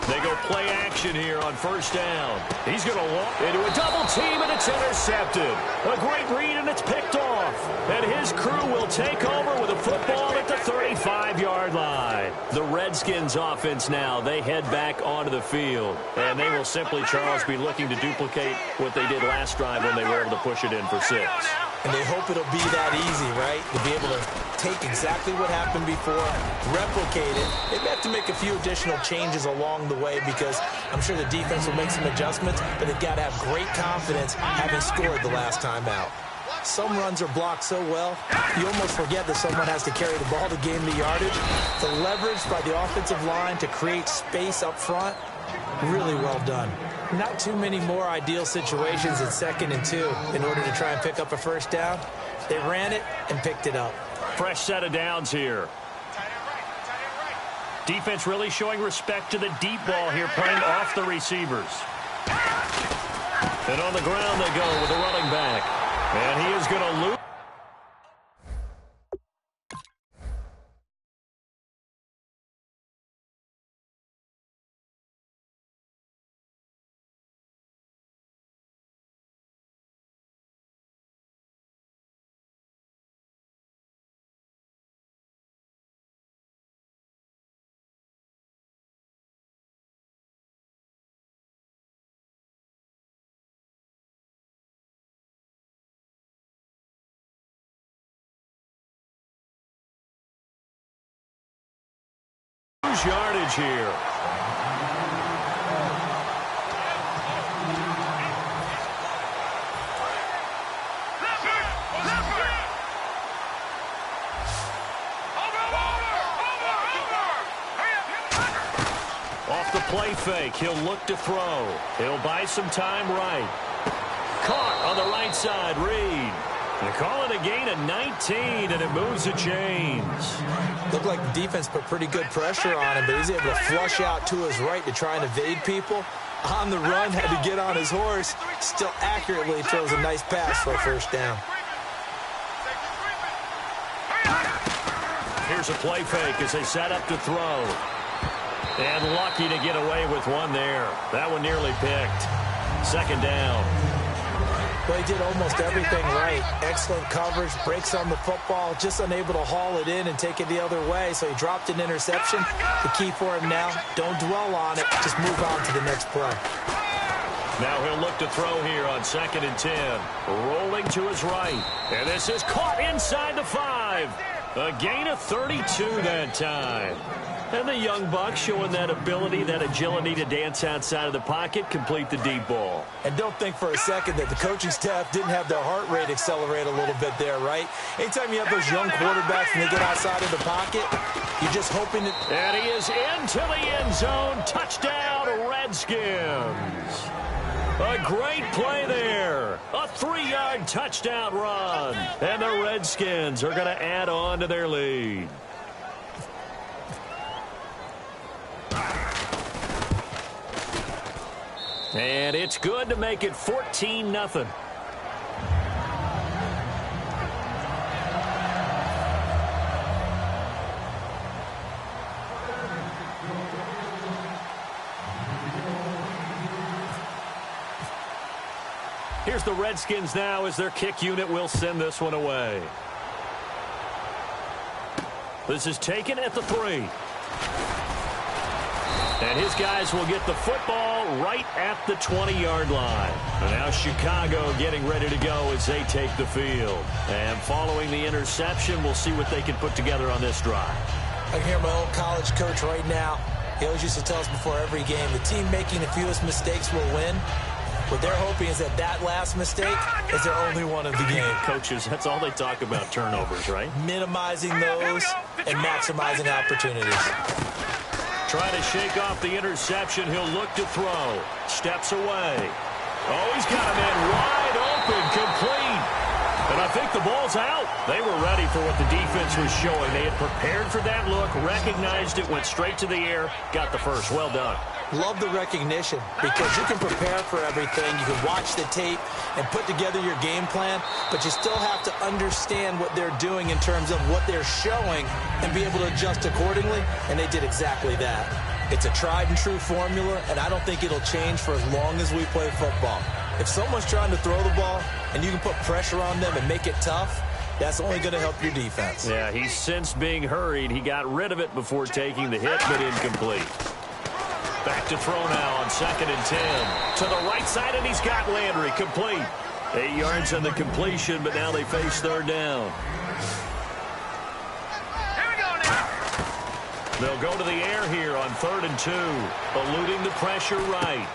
They go play action here on first down. He's going to walk into a double team, and it's intercepted. A great read, and it's picked off. And his crew will take over with a football at the 35-yard line. The Redskins offense now, they head back onto the field. And they will simply, Charles, be looking to duplicate what they did last drive when they were able to push it in for 6. And they hope it'll be that easy, right? To be able to take exactly what happened before, replicate it. They have to make a few additional changes along the way because I'm sure the defense will make some adjustments, but they've got to have great confidence having scored the last time out. Some runs are blocked so well, you almost forget that someone has to carry the ball to gain the yardage. The leverage by the offensive line to create space up front, really well done. Not too many more ideal situations in 2nd and 2 in order to try and pick up a first down. They ran it and picked it up. Fresh set of downs here. Defense really showing respect to the deep ball here, playing off the receivers. And on the ground they go with a running back. And he is going to lose. Yardage here. Off the play fake, he'll look to throw. He'll buy some time right. Caught on the right side, Reed. They call it a gain of 19, and it moves the chains. Looked like the defense put pretty good pressure on him, but he's able to flush out to his right to try and evade people. On the run, had to get on his horse. Still accurately throws a nice pass for a first down. Here's a play fake as they set up to throw. And lucky to get away with one there. That one nearly picked. 2nd down. Well, he did almost everything right. Excellent coverage, breaks on the football, just unable to haul it in and take it the other way, so he dropped an interception. The key for him now, don't dwell on it, just move on to the next play. Now he'll look to throw here on 2nd and 10. Rolling to his right. And this is caught inside the 5. A gain of 32 that time. And the young buck showing that ability, that agility to dance outside of the pocket, complete the deep ball. And don't think for a second that the coaching staff didn't have their heart rate accelerate a little bit there, right? Anytime you have those young quarterbacks and they get outside of the pocket, you're just hoping that... And he is into the end zone. Touchdown, Redskins. A great play there. A 3-yard touchdown run. And the Redskins are going to add on to their lead. And it's good to make it 14-0. Here's the Redskins now as their kick unit will send this one away. This is taken at the 3. And his guys will get the football right at the 20-yard line. And now Chicago getting ready to go as they take the field. And following the interception, we'll see what they can put together on this drive. I can hear my old college coach right now. He always used to tell us before every game, the team making the fewest mistakes will win. What they're hoping is that that last mistake is their only one of the game. Coaches, that's all they talk about, turnovers, right? Minimizing those and maximizing opportunities. Trying to shake off the interception. He'll look to throw. Steps away. Oh, he's got a man wide open. Complete. And I think the ball's out. They were ready for what the defense was showing. They had prepared for that look, recognized it, went straight to the air, got the first. Well done. Love the recognition because you can prepare for everything. You can watch the tape and put together your game plan, but you still have to understand what they're doing in terms of what they're showing and be able to adjust accordingly, and they did exactly that. It's a tried-and-true formula, and I don't think it'll change for as long as we play football. If someone's trying to throw the ball and you can put pressure on them and make it tough, that's only going to help your defense. Yeah, he's sensed being hurried. He got rid of it before taking the hit, but incomplete. Back to throw now on 2nd and 10. To the right side, and he's got Landry. Complete. 8 yards on the completion, but now they face 3rd down. They'll go to the air here on 3rd and 2. Eluding the pressure right.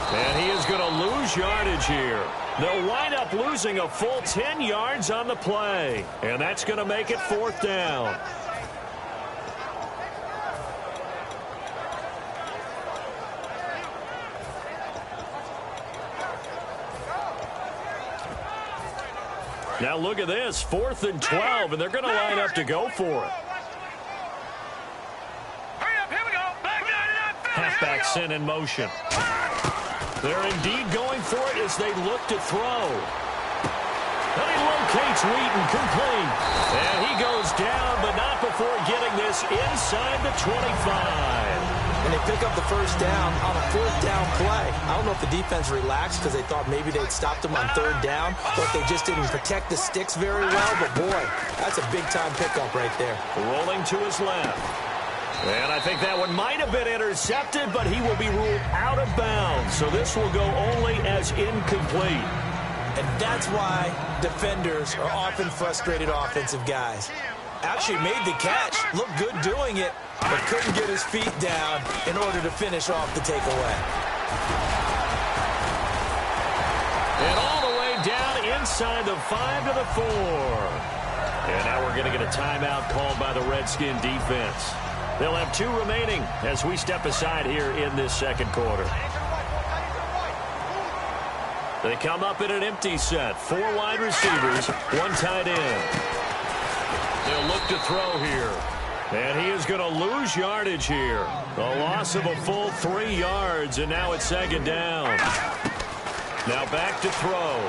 And he is going to lose yardage here. They'll wind up losing a full 10 yards on the play. And that's going to make it 4th down. Now look at this, 4th and 12, and they're going to line up to go for it. Halfback sent in motion. They're indeed going for it as they look to throw. And he locates Wheaton, complete. And he goes down, but not before getting this inside the 25. And they pick up the first down on a 4th down play. I don't know if the defense relaxed because they thought maybe they'd stopped them on 3rd down, or if they just didn't protect the sticks very well. But, boy, that's a big-time pickup right there. Rolling to his left. And I think that one might have been intercepted, but he will be ruled out of bounds. So this will go only as incomplete. And that's why defenders are often frustrated offensive guys. Actually made the catch, looked good doing it, but couldn't get his feet down in order to finish off the takeaway. And all the way down inside the 5 to the 4. And now we're going to get a timeout called by the Redskin defense. They'll have 2 remaining as we step aside here in this 2nd quarter. They come up in an empty set. 4 wide receivers, 1 tight end. They'll look to throw here. And he is going to lose yardage here. A loss of a full 3 yards, and now it's 2nd down. Now back to throw.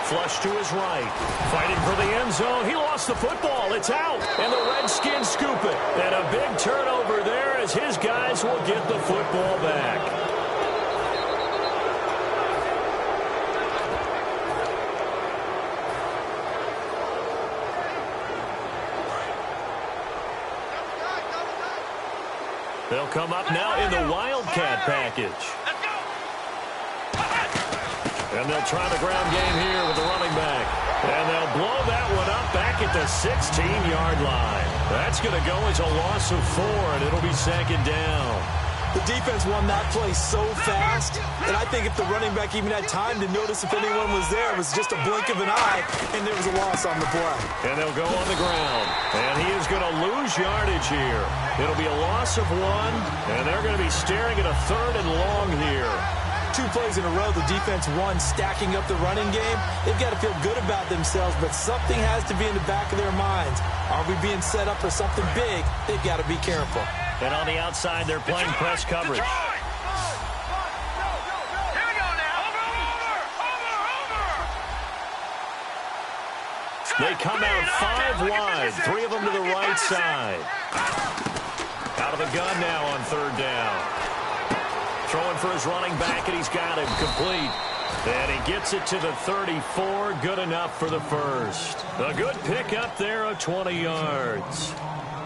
Flush to his right. Fighting for the end zone. He lost the football. It's out. And the Redskins scoop it. And a big turnover there as his guys will get the football back. They'll come up now in the Wildcat package. And they'll try the ground game here with the running back. And they'll blow that one up back at the 16-yard line. That's going to go as a loss of 4, and it'll be 2nd down. The defense won that play so fast that I think if the running back even had time to notice if anyone was there, it was just a blink of an eye, and there was a loss on the play. And they'll go on the ground. And he is going to lose yardage here. It'll be a loss of 1, and they're going to be staring at a 3rd and long here. 2 plays in a row, the defense won, stacking up the running game. They've got to feel good about themselves, but something has to be in the back of their minds. Are we being set up for something big? They've got to be careful. And on the outside, they're playing press coverage. They come out 5 wide, 3 of them to the right side. Out of the gun now on 3rd down. Throwing for his running back, and he's got him complete. And he gets it to the 34. Good enough for the first. A good pickup there of 20 yards.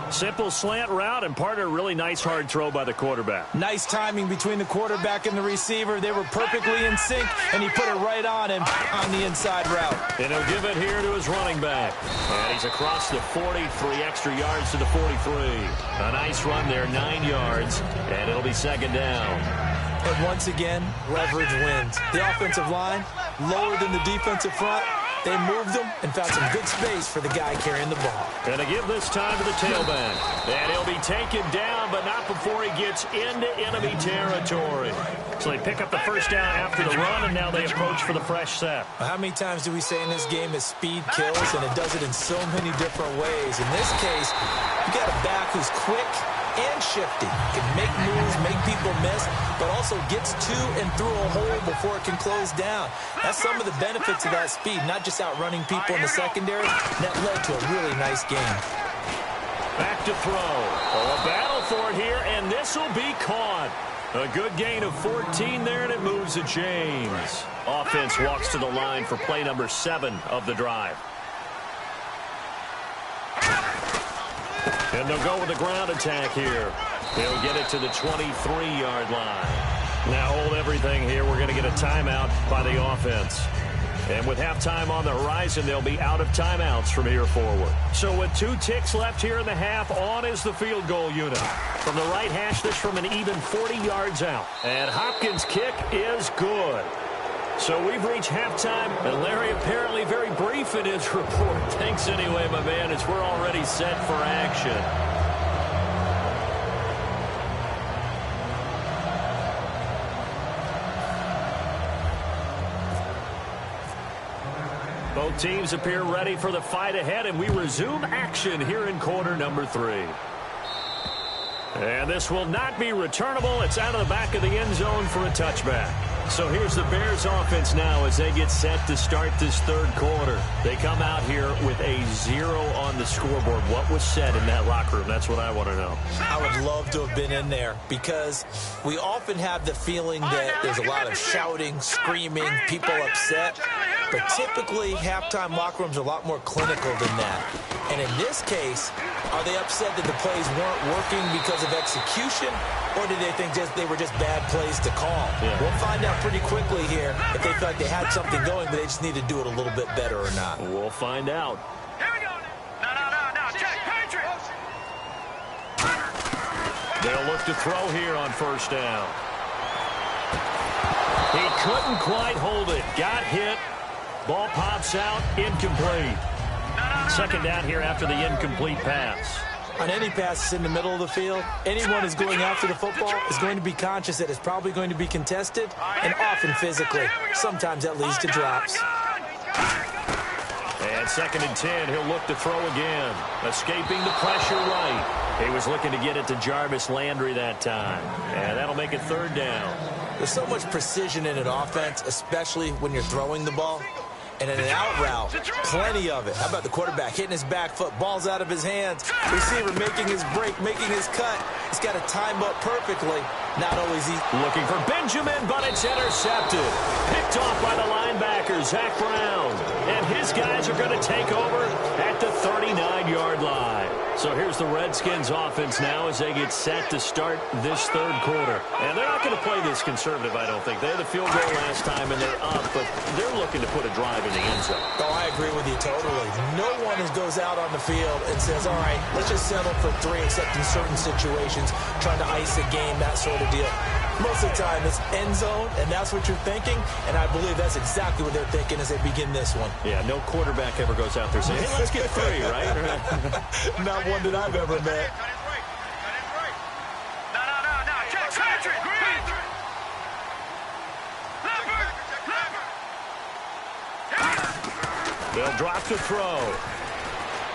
Simple slant route, and part of a really nice hard throw by the quarterback. Nice timing between the quarterback and the receiver. They were perfectly in sync, and he put it right on him on the inside route. And he'll give it here to his running back. And he's across the 40, 3 extra yards to the 43. A nice run there, 9 yards, and it'll be 2nd down. And once again, leverage wins. The offensive line, lower than the defensive front, They moved him and found some good space for the guy carrying the ball. Gonna give this time to the tailback. And he'll be taken down, but not before he gets into enemy territory. So they pick up the first down after the run, and now they approach for the fresh set. How many times do we say in this game is speed kills, and it does it in so many different ways. In this case, you got a back who's quick and shifty. Can make moves, make people miss, but also gets to and through a hole before it can close down. That's some of the benefits of that speed, not just outrunning people in the secondary. That led to a really nice game. Back to throw. Oh, a battle for it here, and this will be caught. A good gain of 14 there, and it moves to James. Offense walks to the line for play number 7 of the drive. And they'll go with the ground attack here. They'll get it to the 23-yard line. Now hold everything here. We're going to get a timeout by the offense. And with halftime on the horizon, they'll be out of timeouts from here forward. So with 2 ticks left here in the half, on is the field goal unit. From the right hash, this from an even 40 yards out. And Hopkins' kick is good. So we've reached halftime, and Larry apparently very brief in his report. Thanks anyway, my man, as we're already set for action. Both teams appear ready for the fight ahead, and we resume action here in quarter number 3. And this will not be returnable. It's out of the back of the end zone for a touchback. So here's the Bears offense now as they get set to start this third quarter. They come out here with a 0 on the scoreboard. What was said in that locker room? That's what I want to know. I would love to have been in there because we often have the feeling that there's a lot of shouting, screaming, people upset. But typically, halftime locker rooms are a lot more clinical than that. And in this case, are they upset that the plays weren't working because of execution, or did they think they were just bad plays to call? Yeah. We'll find out pretty quickly here if they feel like they had something going, but they just need to do it a little bit better or not. We'll find out. Here we go. No. Check. Patriots. They'll look to throw here on first down. He couldn't quite hold it. Got hit. Ball pops out. Incomplete. Second down here after the incomplete pass. On any pass in the middle of the field, anyone who's going after the football is going to be conscious that it's probably going to be contested, and often physically. Sometimes that leads to drops. And second and 10, he'll look to throw again. Escaping the pressure right. He was looking to get it to Jarvis Landry that time. And that'll make it third down. There's so much precision in an offense, especially when you're throwing the ball. And in an out route, plenty of it. How about the quarterback hitting his back foot, ball's out of his hands. Receiver making his break, making his cut. He's got to time up perfectly. Not always easy. Looking for Benjamin, but it's intercepted. Picked off by the linebacker, Zach Brown. And his guys are going to take over at the 39-yard line. So here's the Redskins offense now as they get set to start this third quarter. And they're not going to play this conservative, I don't think. They had the field goal last time, and they're up, but they're looking to put a drive in the end zone. Oh, I agree with you totally. No one goes out on the field and says, all right, let's just settle for 3, except in certain situations, trying to ice a game, that sort of deal. Most of the time, it's end zone, and that's what you're thinking, and I believe that's exactly what they're thinking as they begin this one. Yeah, no quarterback ever goes out there saying, hey, let's get 3, right? Not one that I've ever met. No. Check. Patriots. They'll drop to throw.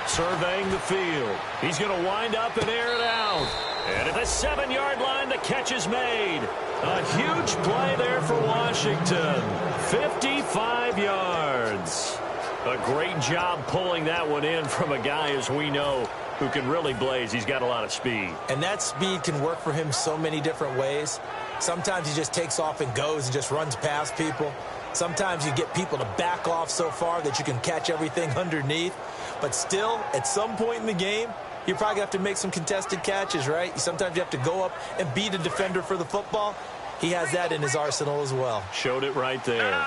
Surveying the field. He's going to wind up and air it out. And at the 7-yard line, the catch is made. A huge play there for Washington. 55 yards. A great job pulling that one in from a guy, as we know, who can really blaze. He's got a lot of speed. And that speed can work for him so many different ways. Sometimes he just takes off and goes and just runs past people. Sometimes you get people to back off so far that you can catch everything underneath. But still, at some point in the game, you probably have to make some contested catches, right? Sometimes you have to go up and beat a defender for the football. He has that in his arsenal as well. Showed it right there.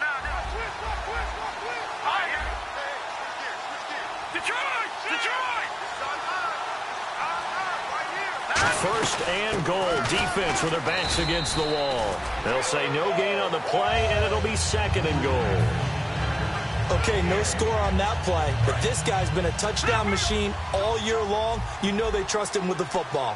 First and goal. Defense with their backs against the wall. They'll say no gain on the play, and it'll be second and goal. Okay, no score on that play, but this guy's been a touchdown machine all year long. You know they trust him with the football.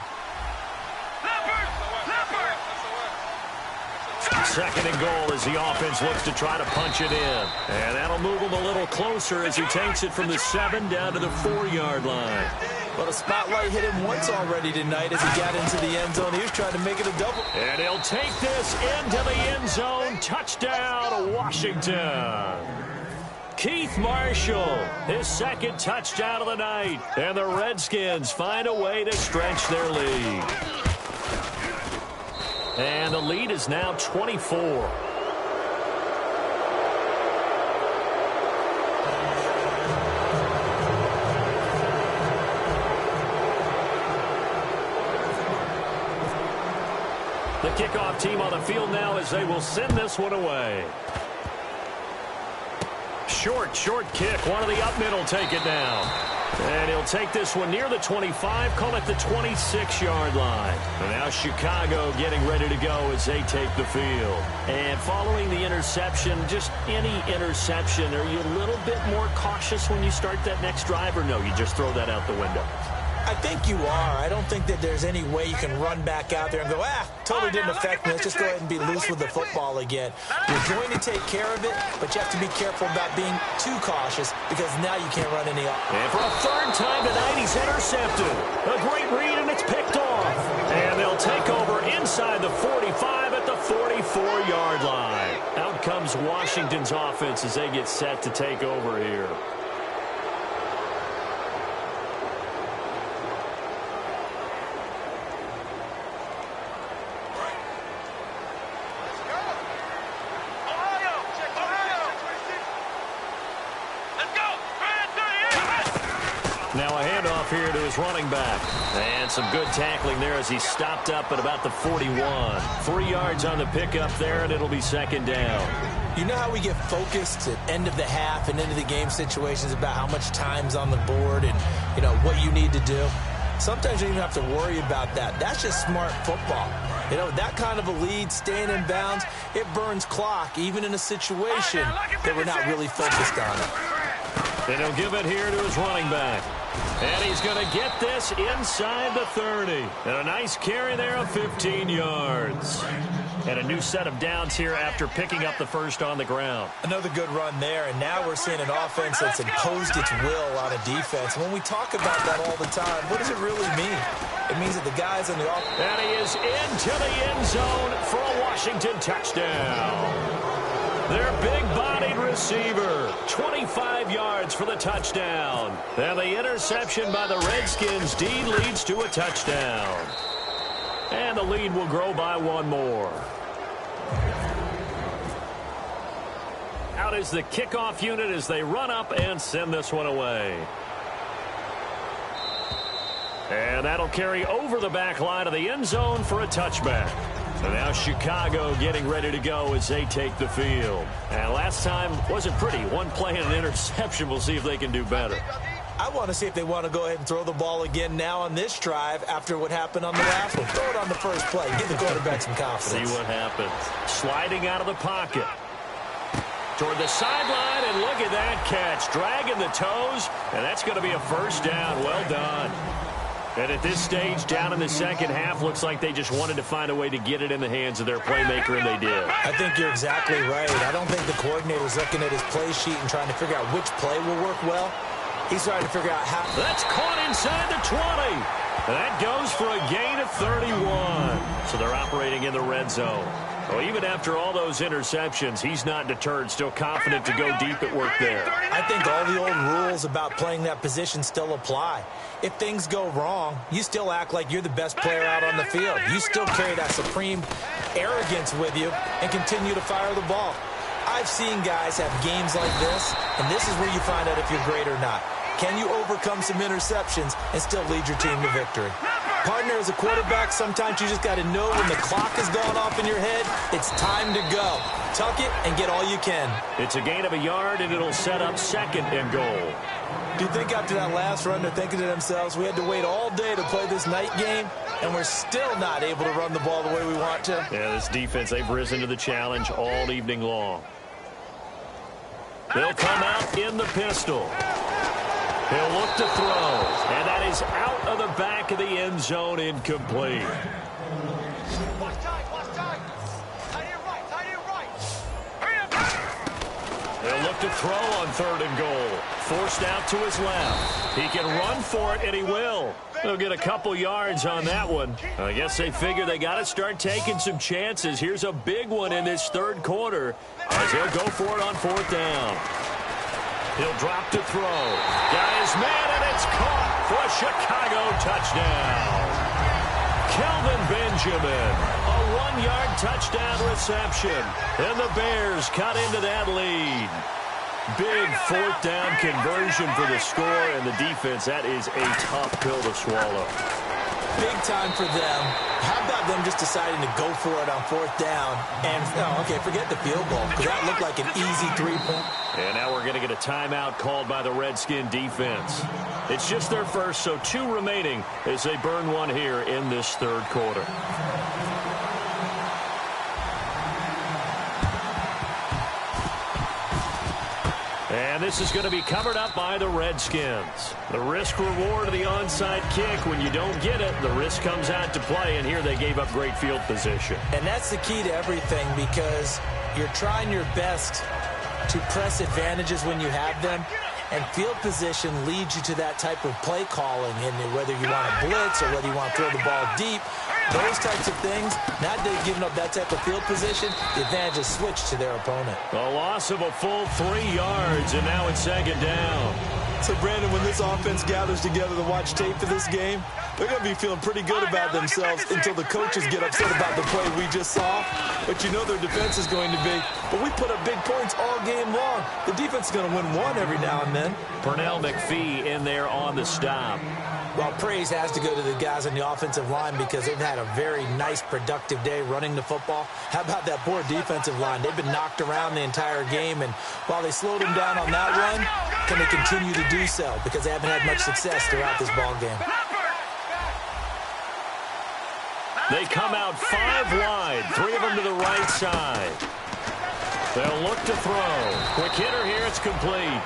Second and goal as the offense looks to try to punch it in. And that'll move him a little closer as he takes it from the 7 down to the 4-yard line. Well, the spotlight hit him once already tonight as he got into the end zone. He was trying to make it a double. And he'll take this into the end zone. Touchdown, Washington. Keith Marshall, his second touchdown of the night. And the Redskins find a way to stretch their lead. And the lead is now 24. The kickoff team on the field now as they will send this one away. Short kick. One of the up mid will take it down. And he'll take this one near the 25, call it the 26-yard line. And now Chicago getting ready to go as they take the field. And following the interception, just any interception, are you a little bit more cautious when you start that next drive, or no, you just throw that out the window? I think you are. I don't think that there's any way you can run back out there and go, totally didn't affect me. Let's just go ahead and be loose with the football again. You're going to take care of it, but you have to be careful about being too cautious because now you can't run any off. And for a third time tonight, he's intercepted. A great read, and it's picked off. And they'll take over inside the 45 at the 44-yard line. Out comes Washington's offense as they get set to take over here. Now a handoff here to his running back. And some good tackling there as he stopped up at about the 41. 3 yards on the pickup there, and it'll be second down. You know how we get focused at end of the half and into the game situations about how much time's on the board and, you know, what you need to do? Sometimes you don't even have to worry about that. That's just smart football. You know, that kind of a lead, staying in bounds, it burns clock, even in a situation that we're not really focused on it. And he'll give it here to his running back. And he's going to get this inside the 30. And a nice carry there of 15 yards. And a new set of downs here after picking up the first on the ground. Another good run there, and now we're seeing an offense that's imposed its will on a defense. When we talk about that all the time, what does it really mean? It means that the guys on the offense... And he is into the end zone for a Washington touchdown. Their big-bodied receiver, 25 yards for the touchdown. And the interception by the Redskins D leads to a touchdown. And the lead will grow by one more. Out is the kickoff unit as they run up and send this one away. And that'll carry over the back line of the end zone for a touchback. So now Chicago getting ready to go as they take the field. And last time wasn't pretty. One play and an interception. We'll see if they can do better. I want to see if they want to go ahead and throw the ball again now on this drive after what happened on the last one. Throw it on the first play. Give the quarterback some confidence. See what happens. Sliding out of the pocket. Toward the sideline, and look at that catch. Dragging the toes, and that's going to be a first down. Well done. And at this stage, down in the second half, looks like they just wanted to find a way to get it in the hands of their playmaker, and they did. I think you're exactly right. I don't think the coordinator's looking at his play sheet and trying to figure out which play will work well. He's trying to figure out how. That's caught inside the 20. And that goes for a gain of 31. So they're operating in the red zone. Well, even after all those interceptions, he's not deterred, still confident to go deep at work there. I think all the old rules about playing that position still apply. If things go wrong, you still act like you're the best player out on the field. You still carry that supreme arrogance with you and continue to fire the ball. I've seen guys have games like this, and this is where you find out if you're great or not. Can you overcome some interceptions and still lead your team to victory? Partner, as a quarterback, sometimes you just got to know when the clock has gone off in your head, it's time to go. Tuck it and get all you can. It's a gain of a yard, and it'll set up second and goal. Do you think after that last run they're thinking to themselves, we had to wait all day to play this night game, and we're still not able to run the ball the way we want to? Yeah, this defense, they've risen to the challenge all evening long. They'll come out in the pistol. He'll look to throw, and that is out of the back of the end zone, incomplete. They'll look to throw on 3rd and goal. Forced out to his left. He can run for it, and he will. He'll get a couple yards on that one. I guess they figure they got to start taking some chances. Here's a big one in this 3rd quarter as he'll go for it on 4th down. He'll drop to throw. Guy is man, and it's caught for a Chicago touchdown. Kelvin Benjamin, a 1-yard touchdown reception. And the Bears cut into that lead. Big 4th down conversion for the score, and the defense, that is a tough pill to swallow. Big time for them. How about them just deciding to go for it on 4th down? And, okay, forget the field goal, because that looked like an easy 3-point. And now we're going to get a timeout called by the Redskin defense. It's just their first, so 2 remaining as they burn one here in this 3rd quarter. And this is going to be covered up by the Redskins. The risk-reward of the onside kick. When you don't get it, the risk comes out to play, and here they gave up great field position. And that's the key to everything, because you're trying your best to press advantages when you have them, and field position leads you to that type of play calling. And whether you want to blitz or whether you want to throw the ball deep, those types of things, not that they've given up that type of field position, the advantage is switched to their opponent. A loss of a full 3 yards, and now it's 2nd down. So, Brandon, when this offense gathers together to watch tape for this game, they're going to be feeling pretty good about themselves until the coaches get upset about the play we just saw. But you know their defense is going to be, but we put up big points all game long. The defense is going to win one every now and then. Pernell McPhee in there on the stop. Well, praise has to go to the guys on the offensive line because they've had a very nice, productive day running the football. How about that poor defensive line? They've been knocked around the entire game, and while they slowed them down on that run, can they continue to do so? Because they haven't had much success throughout this ball game. They come out 5 wide, 3 of them to the right side. They'll look to throw. Quick hitter here, it's complete.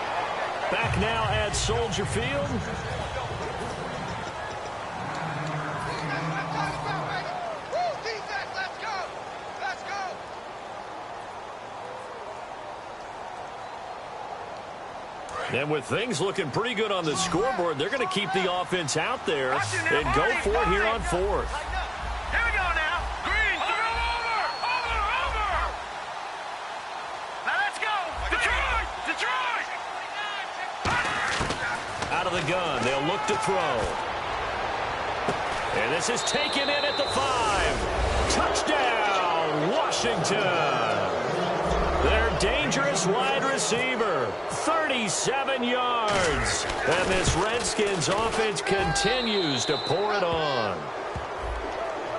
Back now at Soldier Field. And with things looking pretty good on the scoreboard, they're going to keep the offense out there and go for it here on 4th. Here we go now. Green, over. Now let's go. Detroit. Out of the gun, they'll look to throw. And this is taken in at the 5. Touchdown, Washington. Their dangerous wide receiver, 37 yards. And this Redskins offense continues to pour it on.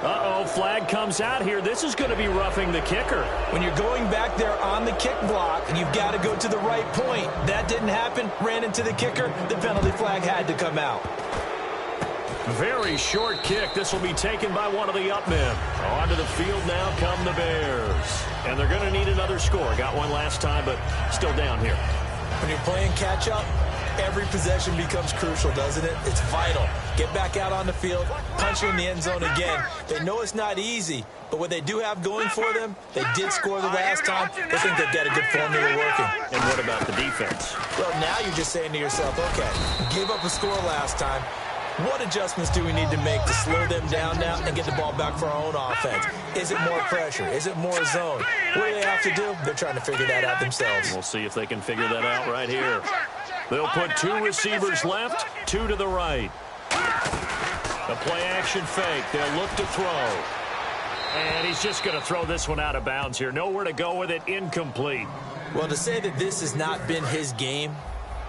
Uh-oh, flag comes out here. This is going to be roughing the kicker. When you're going back there on the kick block, you've got to go to the right point. That didn't happen. Ran into the kicker. The penalty flag had to come out. Very short kick. This will be taken by one of the up men. Onto the field now come the Bears. And they're going to need another score. Got one last time, but still down here. When you're playing catch-up, every possession becomes crucial, doesn't it? It's vital. Get back out on the field, punch in the end zone again. They know it's not easy, but what they do have going for them, they did score the last time. They think they've got a good formula working. And what about the defense? Well, now you're just saying to yourself, okay, gave up a score last time. What adjustments do we need to make to slow them down now and get the ball back for our own offense? Is it more pressure? Is it more zone? What do they have to do? They're trying to figure that out themselves. We'll see if they can figure that out right here. They'll put 2 receivers left, 2 to the right. A play-action fake. They'll look to throw. And he's just going to throw this one out of bounds here. Nowhere to go with it. Incomplete. Well, to say that this has not been his game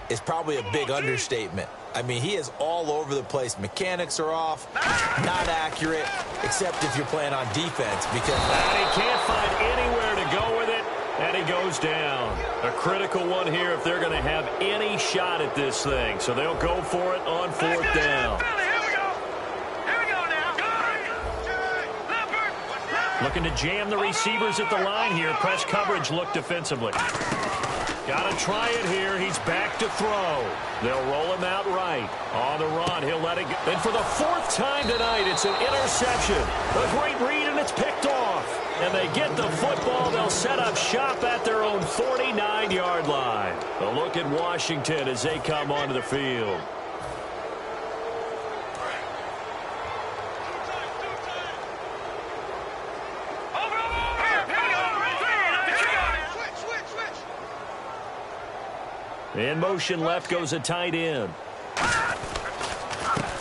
is probably a big understatement. I mean, he is all over the place. Mechanics are off, not accurate, except if you're playing on defense. Because and he can't find anywhere to go with it, and he goes down. A critical one here if they're going to have any shot at this thing. So they'll go for it on 4th down. Looking to jam the receivers at the line here. Press coverage look defensively. Got to try it here. He's back to throw. They'll roll him out right. On the run, he'll let it go. And for the fourth time tonight, it's an interception. A great read, and it's picked off. And they get the football. They'll set up shop at their own 49-yard line. A look at Washington as they come onto the field. In motion left goes a tight end.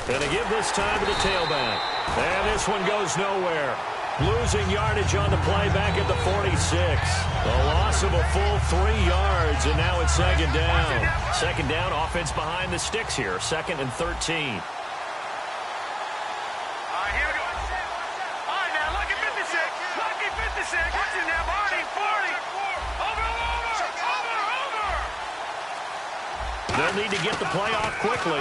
And they give this time to the tailback. And this one goes nowhere. Losing yardage on the play back at the 46. A loss of a full 3 yards, and now it's second down. Second down, offense behind the sticks here. 2nd and 13. They'll need to get the play off quickly.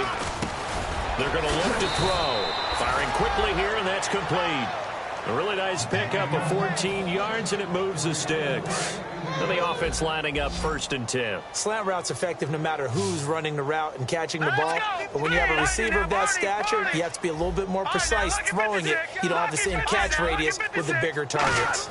They're going to look to throw. Firing quickly here, and that's complete. A really nice pickup of 14 yards, and it moves the sticks. And the offense lining up 1st and 10. Slant route's effective no matter who's running the route and catching the ball. But when you have a receiver of that stature, you have to be a little bit more precise throwing it. You don't have the same catch radius with the bigger targets.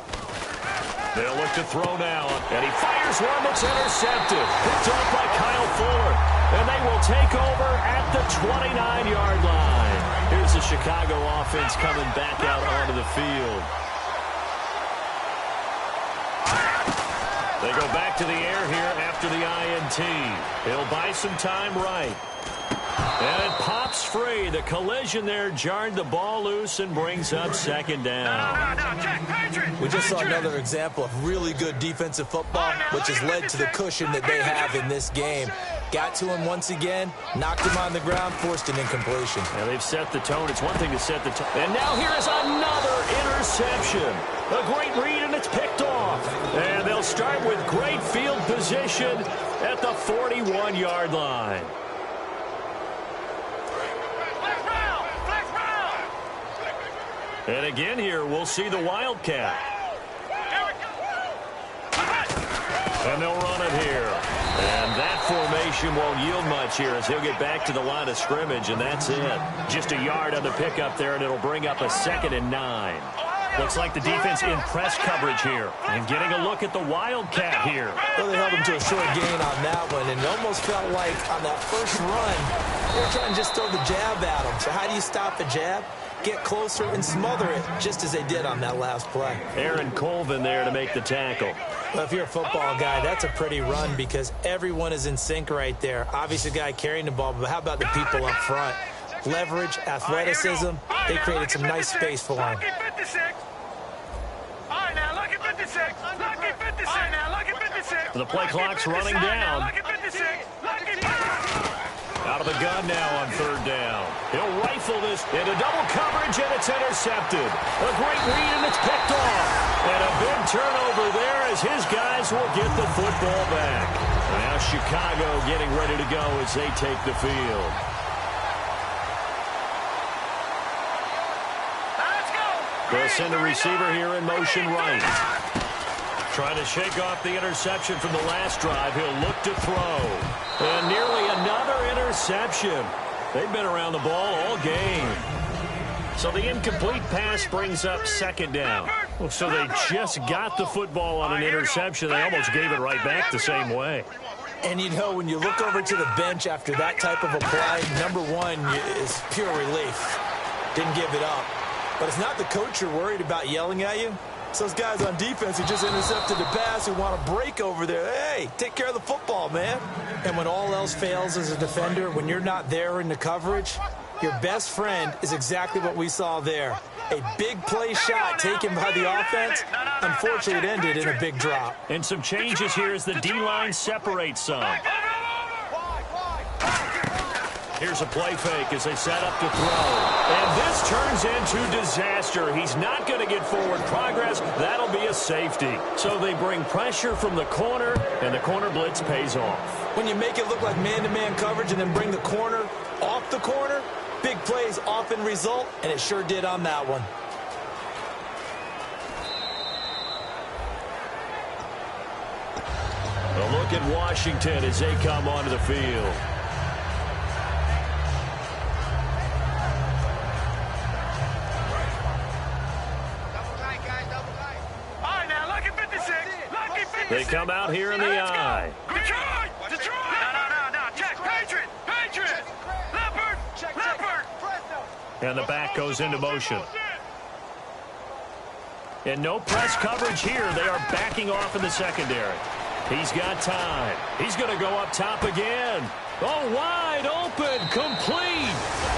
They'll look to throw now, and he fires one that's intercepted. Picked up by Kyle Fuller. And they will take over at the 29-yard line. Here's the Chicago offense coming back out onto the field. They go back to the air here after the INT. He'll buy some time right. And it pops free. The collision there jarred the ball loose and brings up second down. We just saw another example of really good defensive football, which has led to the cushion that they have in this game. Got to him once again, knocked him on the ground, forced an incompletion. Yeah, they've set the tone. It's one thing to set the tone. And now here is another interception. A great read, and it's picked off. And they'll start with great field position at the 41-yard line. And again here, we'll see the Wildcat. And they'll run it here. And that formation won't yield much here as he'll get back to the line of scrimmage, and that's it. Just a yard on the pickup there, and it'll bring up a 2nd and 9. Looks like the defense in press coverage here. And getting a look at the Wildcat here. Well, they held him to a short gain on that one, and it almost felt like on that first run, they were trying to just throw the jab at him. So how do you stop the jab? Get closer and smother it, just as they did on that last play. Aaron Colvin there to make the tackle. Well, if you're a football guy, that's a pretty run because everyone is in sync right there. Obviously, the guy carrying the ball, but how about the people up front? Leverage, athleticism, they created some nice space for him. The play clock's running down. Out of the gun now on 3rd down. He'll rifle this into double coverage, and it's intercepted. A great read, and it's picked off. And a big turnover there as his guys will get the football back. Now Chicago getting ready to go as they take the field. They'll send a receiver here in motion right. Trying to shake off the interception from the last drive. He'll look to throw. And nearly another interception. They've been around the ball all game. So the incomplete pass brings up 2nd down. So they just got the football on an interception. They almost gave it right back the same way. And you know, when you look over to the bench after that type of a play, number one is pure relief. Didn't give it up. But it's not the coach you're worried about yelling at you. It's those guys on defense who just intercepted the pass who want to break over there. Hey, take care of the football, man. And when all else fails as a defender, when you're not there in the coverage, your best friend is exactly what we saw there. A big play shot taken by the offense. Unfortunately, it ended in a big drop. And some changes here as the D-line separates some. Here's a play fake as they set up to throw. And this turns into disaster. He's not going to get forward progress. That'll be a safety. So they bring pressure from the corner, and the corner blitz pays off. When you make it look like man-to-man coverage and then bring the corner off the corner, big plays often result, and it sure did on that one. A look at Washington as they come onto the field. They come out here in the eye. Detroit! Detroit! No. Check. Patriot! Leopard! And the back goes into motion. And no press coverage here. They are backing off in the secondary. He's got time. He's going to go up top again. Oh, wide open, complete.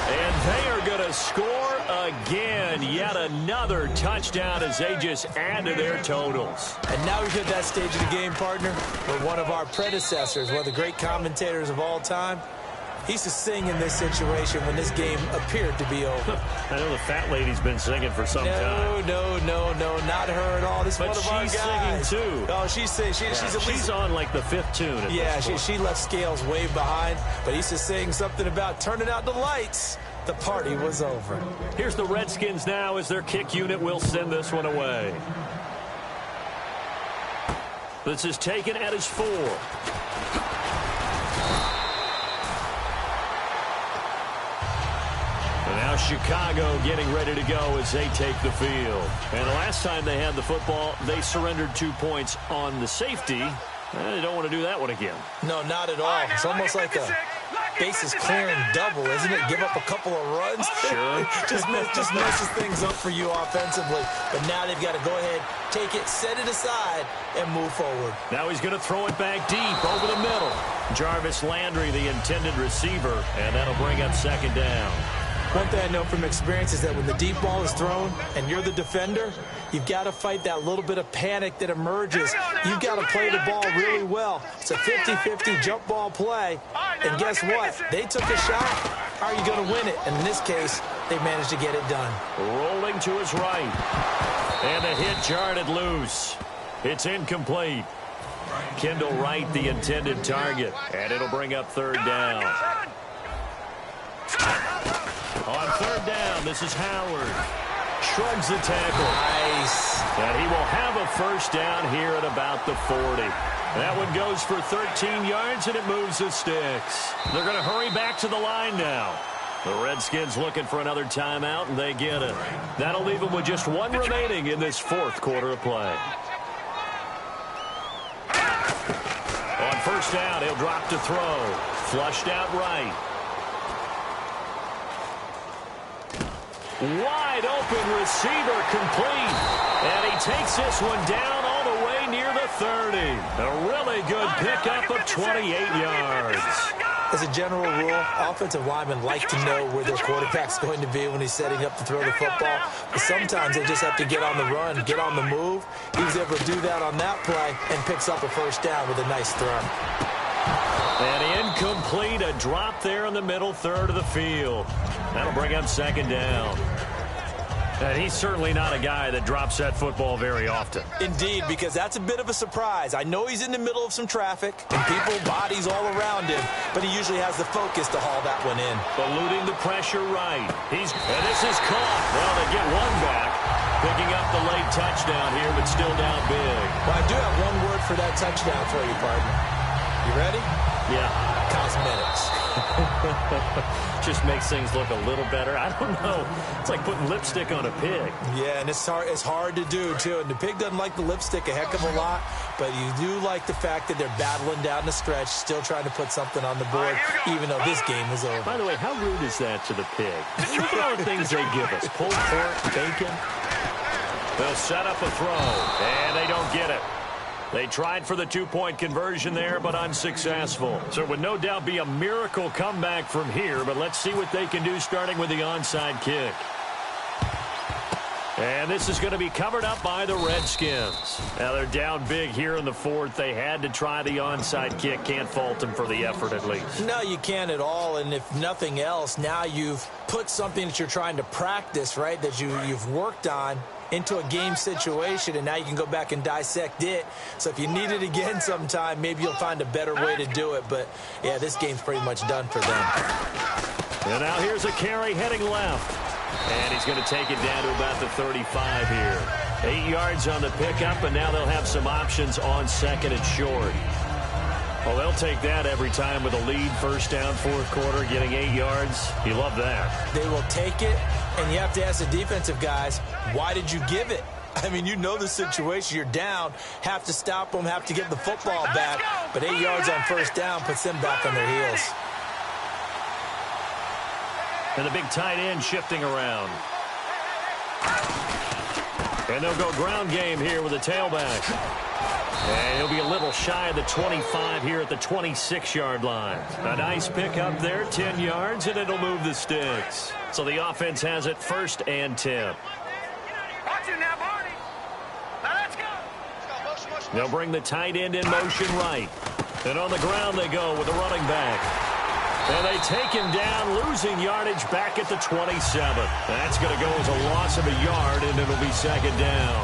And they are going to score again. Yet another touchdown as they just add to their totals. And now we've hit that stage of the game, partner, where one of our predecessors, one of the great commentators of all time, he used to sing in this situation when this game appeared to be over. I know the fat lady's been singing for some time. No, not her at all. This is one of our guys. But she's singing, too. Oh, she's singing. She's on, like, the fifth tune. Yeah, she left Scales way behind, but he used to sing something about turning out the lights. The party was over. Here's the Redskins now as their kick unit will send this one away. This is taken at his 4. Now Chicago getting ready to go as they take the field. And the last time they had the football, they surrendered 2 points on the safety. They don't want to do that one again. No, not at all. It's almost like a bases clearing double, isn't it? Give up a couple of runs. Sure. just messes things up for you offensively. But now they've got to go ahead, take it, set it aside, and move forward. Now he's going to throw it back deep over the middle. Jarvis Landry, the intended receiver, and that'll bring up second down. One thing I know from experience is that when the deep ball is thrown and you're the defender, you've got to fight that little bit of panic that emerges. You've got to play the ball really well. It's a 50-50 jump ball play. And guess what? They took a shot. How are you going to win it? And in this case, they managed to get it done. Rolling to his right. And the hit jarred it loose. It's incomplete. Kendall Wright, the intended target. And it'll bring up third down. On third down, this is Howard. Shrugs the tackle. Nice. And he will have a first down here at about the 40. That one goes for 13 yards, and it moves the sticks. They're going to hurry back to the line now. The Redskins looking for another timeout, and they get it. That'll leave them with just one remaining in this fourth quarter of play. On first down, he'll drop to throw. Flushed out right. Wide open receiver complete. And he takes this one down all the way near the 30. A really good pickup of 28 yards. As a general rule, offensive linemen like to know where their quarterback's going to be when he's setting up to throw the football. But sometimes they just have to get on the run, get on the move. He was able to do that on that play and picks up a first down with a nice throw. And incomplete, a drop there in the middle third of the field. That'll bring up second down. And he's certainly not a guy that drops that football very often. Indeed, because that's a bit of a surprise. I know he's in the middle of some traffic and people, bodies all around him, but he usually has the focus to haul that one in. Eluding the pressure right. And this is caught. Well, they get one back. Picking up the late touchdown here, but still down big. Well, I do have one word for that touchdown for you, partner. You ready? Yeah. Cosmetics. Just makes things look a little better. I don't know. It's like putting lipstick on a pig. Yeah, and it's hard to do, too. And the pig doesn't like the lipstick a heck of a lot, but you do like the fact that they're battling down the stretch, still trying to put something on the board, even though this game is over. By the way, how rude is that to the pig? Look at all the things they give us. Pulled pork, bacon. They'll set up a throw, and they don't get it. They tried for the two-point conversion there, but unsuccessful. So it would no doubt be a miracle comeback from here, but let's see what they can do starting with the onside kick. And this is going to be covered up by the Redskins. Now they're down big here in the fourth. They had to try the onside kick. Can't fault them for the effort at least. No, you can't at all. And if nothing else, now you've put something that you're trying to practice, right, that you've worked on into a game situation, and now you can go back and dissect it. So if you need it again sometime, maybe you'll find a better way to do it. But, yeah, this game's pretty much done for them. And now here's a carry heading left. And he's going to take it down to about the 35 here. 8 yards on the pickup, and now they'll have some options on second and short. Well, they'll take that every time with a lead, first down, fourth quarter, getting 8 yards. You love that. They will take it, and you have to ask the defensive guys, why did you give it? I mean, you know the situation. You're down, have to stop them, have to get the football back. But 8 yards on first down puts them back on their heels. And the big tight end shifting around. And they'll go ground game here with a tailback. And he'll be a little shy of the 25 here at the 26-yard line. A nice pick up there, 10 yards, and it'll move the sticks. So the offense has it 1st and 10. Watch it now, Barney. Now let's go. They'll bring the tight end in motion right. And on the ground they go with the running back. And they take him down, losing yardage back at the 27. That's going to go as a loss of a yard, and it'll be 2nd down.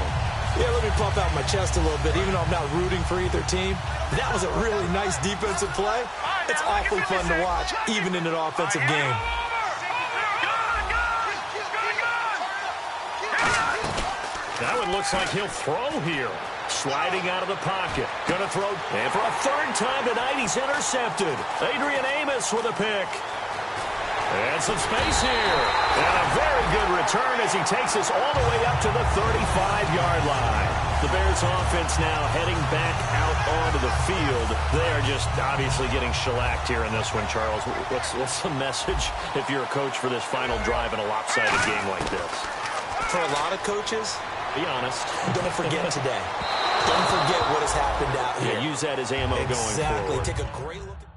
Yeah, let me pump out my chest a little bit. Even though I'm not rooting for either team, that was a really nice defensive play. It's awfully fun to watch, even in an offensive game. That one looks like he'll throw here. Sliding out of the pocket. Going to throw. And for a 3rd time tonight, he's intercepted. Adrian Amos with a pick. And some space here. And a very good return as he takes us all the way up to the 35-yard line. The Bears offense now heading back out onto the field. They are just obviously getting shellacked here in this one, Charles. What's the message if you're a coach for this final drive in a lopsided game like this? For a lot of coaches, be honest. Don't forget today. Don't forget what has happened out here. Yeah, use that as ammo going forward. Exactly. Take a great look at